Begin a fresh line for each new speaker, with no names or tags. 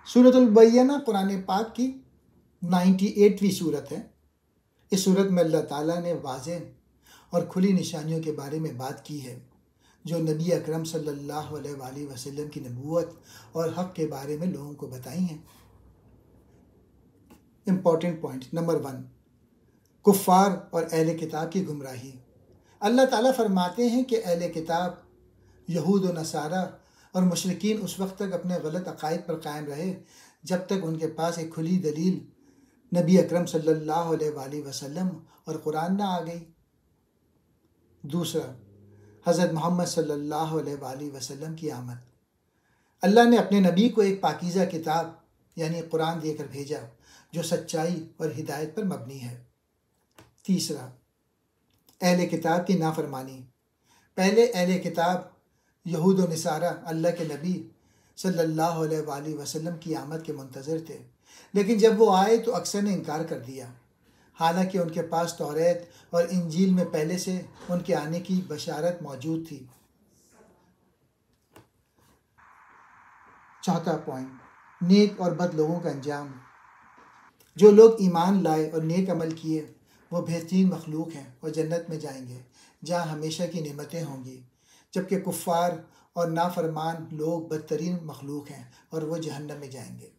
سورۃ البینہ قرآن پاک کی 98ویں صورت ہے۔ اس صورت میں اللہ تعالیٰ نے واضح اور کھلی نشانیوں کے بارے میں بات کی ہے جو نبی اکرم صلی اللہ علیہ وآلہ وسلم کی نبوت اور حق کے بارے میں لوگوں کو بتائی ہیں۔ امپورٹنٹ پوائنٹ نمبر 1، کفار اور اہل کتاب کی گمراہی۔ اللہ تعالیٰ فرماتے ہیں کہ اہل کتاب یہود و نصارہ اور مشرکین اس وقت تک اپنے غلط عقائد پر قائم رہے جب تک ان کے پاس ایک کھلی دلیل نبی اکرم صلی اللہ علیہ وآلہ وسلم اور قرآن نہ آ گئی۔ دوسرا، حضرت محمد صلی اللہ علیہ وآلہ وسلم کی آمد۔ اللہ نے اپنے نبی کو ایک پاکیزہ کتاب یعنی قرآن دے کر بھیجا جو سچائی اور ہدایت پر مبنی ہے۔ تیسرا، اہل کتاب کی نافرمانی۔ پہلے اہل کتاب یہود و نصارہ اللہ کے نبی صلی اللہ علیہ وآلہ وسلم کی آمد کے منتظر تھے، لیکن جب وہ آئے تو اکثر نے انکار کر دیا، حالانکہ ان کے پاس توریت اور انجیل میں پہلے سے ان کے آنے کی بشارت موجود تھی۔ چوتھا پوائنٹ، نیک اور بد لوگوں کا انجام۔ جو لوگ ایمان لائے اور نیک عمل کیے وہ بہترین مخلوق ہیں اور جنت میں جائیں گے جہاں ہمیشہ کی نعمتیں ہوں گی، جبکہ کفار اور نافرمان لوگ بدترین مخلوق ہیں اور وہ جہنم میں جائیں گے۔